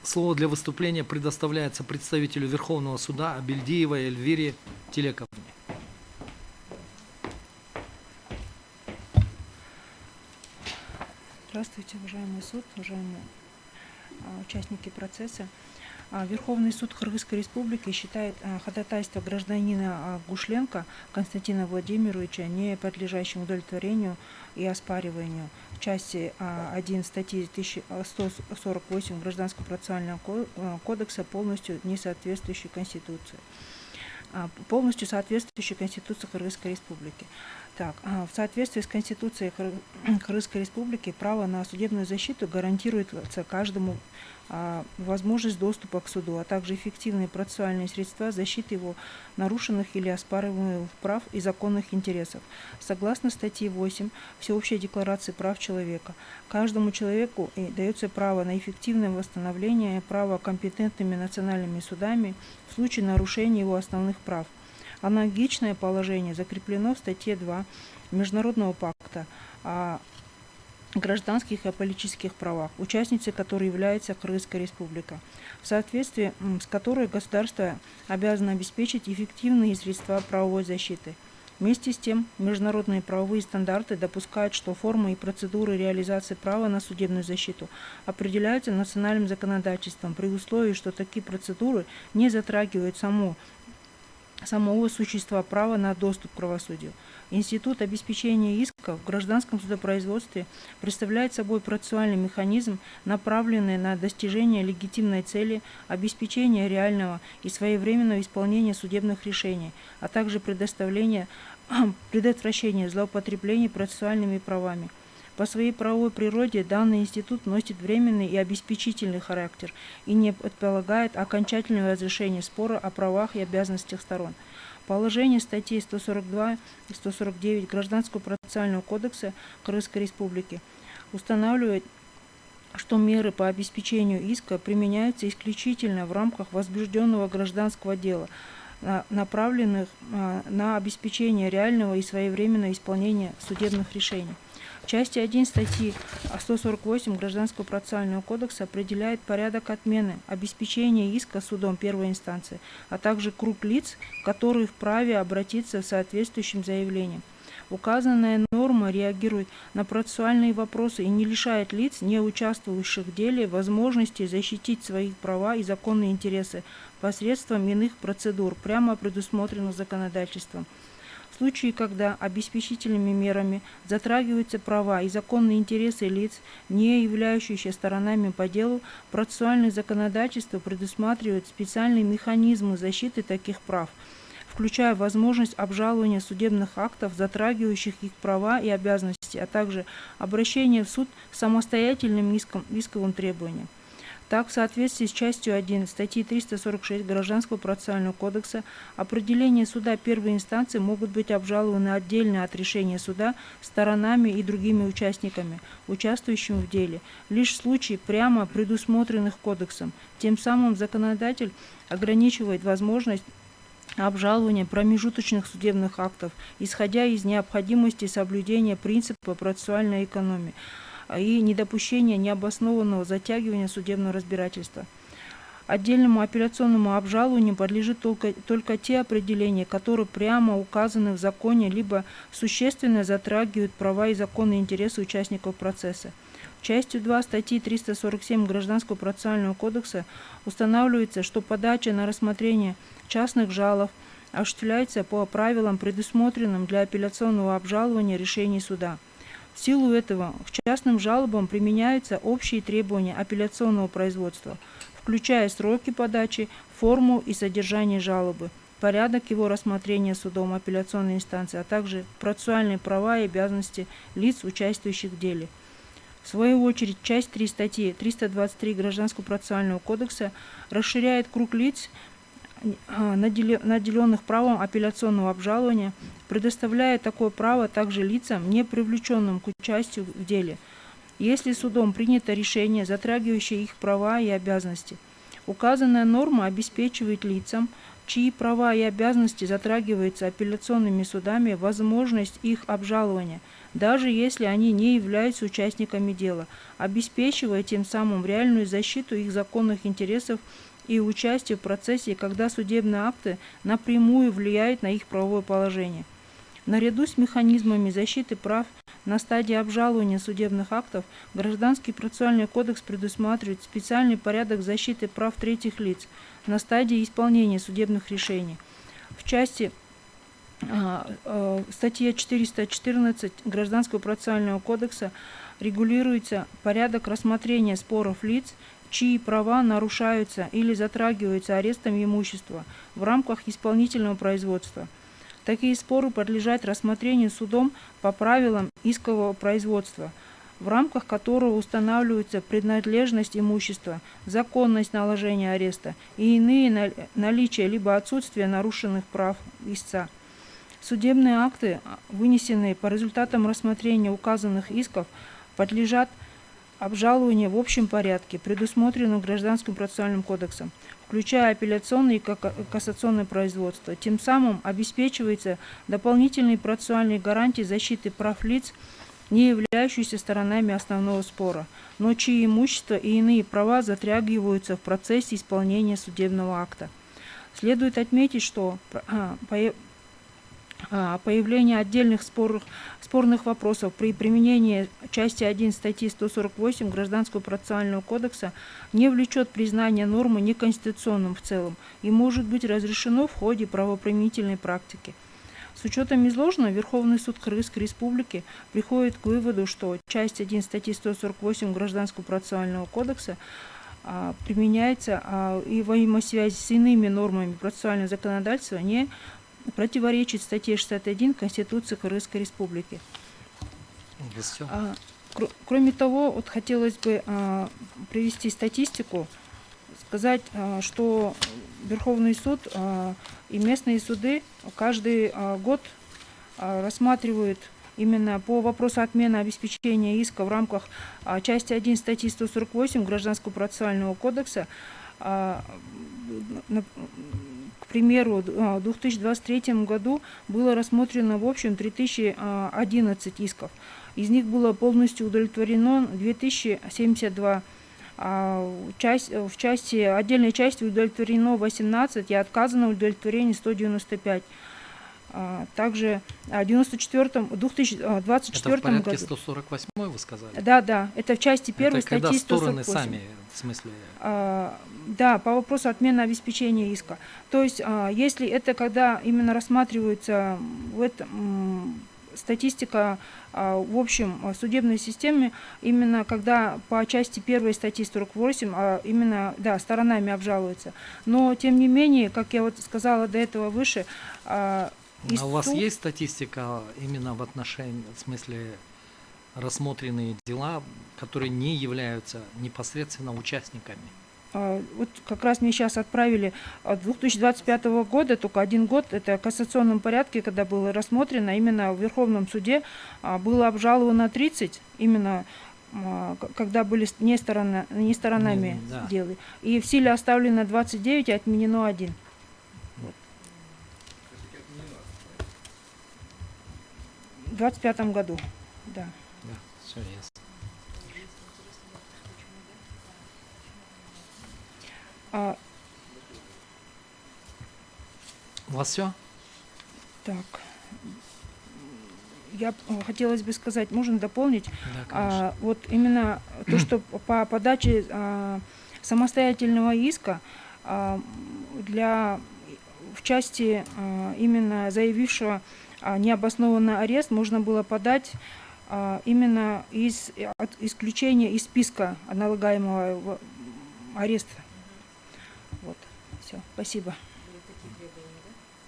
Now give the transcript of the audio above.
Слово для выступления предоставляется представителю Верховного суда Абельдиевой Эльвире Телековне. Здравствуйте, уважаемый суд, уважаемые участники процесса. Верховный суд Кыргызской Республики считает ходатайство гражданина Гушленко Константина Владимировича не подлежащим удовлетворению и оспариванию в части 1 статьи 1148 Гражданского процессуального кодекса, полностью не соответствующей Конституции. Полностью соответствующей Конституции Кыргызской Республики. Так, в соответствии с Конституцией Кыргызской Республики право на судебную защиту гарантируется каждому возможность доступа к суду, а также эффективные процессуальные средства защиты его нарушенных или оспариваемых прав и законных интересов. Согласно статье 8 Всеобщей декларации прав человека, каждому человеку дается право на эффективное восстановление права компетентными национальными судами в случае нарушения его основных прав. Аналогичное положение закреплено в статье 2 Международного пакта о гражданских и политических правах, участницей которой является Кыргызская Республика, в соответствии с которой государство обязано обеспечить эффективные средства правовой защиты. Вместе с тем, международные правовые стандарты допускают, что формы и процедуры реализации права на судебную защиту определяются национальным законодательством при условии, что такие процедуры не затрагивают самого существа права на доступ к правосудию. Институт обеспечения исков в гражданском судопроизводстве представляет собой процессуальный механизм, направленный на достижение легитимной цели обеспечения реального и своевременного исполнения судебных решений, а также предотвращения злоупотреблений процессуальными правами. По своей правовой природе данный институт носит временный и обеспечительный характер и не предполагает окончательного разрешения спора о правах и обязанностях сторон. Положение статей 142 и 149 Гражданского процессуального кодекса Кыргызской Республики устанавливает, что меры по обеспечению иска применяются исключительно в рамках возбужденного гражданского дела, направленных на обеспечение реального и своевременного исполнения судебных решений. В части 1 статьи 148 Гражданского процессуального кодекса определяет порядок отмены, обеспечения иска судом первой инстанции, а также круг лиц, которые вправе обратиться с соответствующим заявлением. Указанная норма реагирует на процессуальные вопросы и не лишает лиц, не участвующих в деле, возможности защитить свои права и законные интересы посредством иных процедур, прямо предусмотренных законодательством. В случае, когда обеспечительными мерами затрагиваются права и законные интересы лиц, не являющихся сторонами по делу, процессуальное законодательство предусматривает специальные механизмы защиты таких прав, включая возможность обжалования судебных актов, затрагивающих их права и обязанности, а также обращение в суд с самостоятельным исковым требованием. Так, в соответствии с частью 1 статьи 346 Гражданского процессуального кодекса, определения суда первой инстанции могут быть обжалованы отдельно от решения суда сторонами и другими участниками, участвующими в деле, лишь в случае прямо предусмотренных кодексом. Тем самым законодатель ограничивает возможность обжалования промежуточных судебных актов, исходя из необходимости соблюдения принципа процессуальной экономии и недопущения необоснованного затягивания судебного разбирательства. Отдельному апелляционному обжалованию подлежит только те определения, которые прямо указаны в законе, либо существенно затрагивают права и законные интересы участников процесса. Частью 2 статьи 347 Гражданского процессуального кодекса устанавливается, что подача на рассмотрение частных жалоб осуществляется по правилам, предусмотренным для апелляционного обжалования решений суда. В силу этого к частным жалобам применяются общие требования апелляционного производства, включая сроки подачи, форму и содержание жалобы, порядок его рассмотрения судом апелляционной инстанции, а также процессуальные права и обязанности лиц, участвующих в деле. В свою очередь, часть 3 статьи 323 Гражданского процессуального кодекса расширяет круг лиц, наделенных правом апелляционного обжалования, предоставляя такое право также лицам, не привлеченным к участию в деле, если судом принято решение, затрагивающее их права и обязанности. Указанная норма обеспечивает лицам, чьи права и обязанности затрагиваются апелляционными судами, возможность их обжалования, даже если они не являются участниками дела, обеспечивая тем самым реальную защиту их законных интересов и участие в процессе, когда судебные акты напрямую влияют на их правовое положение. Наряду с механизмами защиты прав на стадии обжалования судебных актов, Гражданский процессуальный кодекс предусматривает специальный порядок защиты прав третьих лиц на стадии исполнения судебных решений. В части статья 414 Гражданского процессуального кодекса регулируется порядок рассмотрения споров лиц, чьи права нарушаются или затрагиваются арестом имущества в рамках исполнительного производства. Такие споры подлежат рассмотрению судом по правилам искового производства, в рамках которого устанавливается принадлежность имущества, законность наложения ареста и иные наличия либо отсутствие нарушенных прав истца. Судебные акты, вынесенные по результатам рассмотрения указанных исков, подлежат обжалованию в общем порядке, предусмотренном Гражданским процессуальным кодексом, включая апелляционные и кассационные производства. Тем самым обеспечивается дополнительные процессуальные гарантии защиты прав лиц, не являющихся сторонами основного спора, но чьи имущество и иные права затрагиваются в процессе исполнения судебного акта. Следует отметить, что появление отдельных спорных вопросов при применении части 1 статьи 148 Гражданского процессуального кодекса не влечет признания нормы неконституционным в целом и может быть разрешено в ходе правоприменительной практики. С учетом изложенного, Верховный суд Кыргызской Республики приходит к выводу, что часть 1 статьи 148 Гражданского процессуального кодекса применяется и во взаимосвязи с иными нормами процессуального законодательства не противоречит статье 61 Конституции Кыргызской Республики. Кроме того, вот хотелось бы привести статистику, сказать, что Верховный суд и местные суды каждый год рассматривают именно по вопросу отмены обеспечения иска в рамках части 1 статьи 148 Гражданского процессуального кодекса. К примеру, в 2023 году было рассмотрено в общем 3011 исков. Из них было полностью удовлетворено 2072. В части, отдельной части удовлетворено 18 и отказано в удовлетворении 195. Также в 2024 это в порядке году. 148 вы сказали? Да, это в части 1 статьи 148. Когда стороны сами, в смысле? Да, по вопросу отмены обеспечения иска. То есть, если это когда именно рассматривается в этом, статистика в общем судебной системе, именно когда по части 1 статьи 48 именно, да, сторонами обжалуются. Но, тем не менее, как я вот сказала до этого выше, у вас есть статистика именно в отношении, в смысле, рассмотренные дела, которые не являются непосредственно участниками? Вот как раз мне сейчас отправили 2025 года, только 1 год, это в кассационном порядке, когда было рассмотрено, именно в Верховном суде было обжаловано 30, именно когда были не сторонами дела. И в силе оставлено 29, и отменено 1. Вот. В 2025 году, да. Да, все ясно. У вас все? Так, я хотелось бы сказать, можно дополнить, Да, вот именно то, что по подаче самостоятельного иска в части именно заявившего необоснованный арест можно было подать именно исключения из списка налагаемого ареста. Вот, все, спасибо.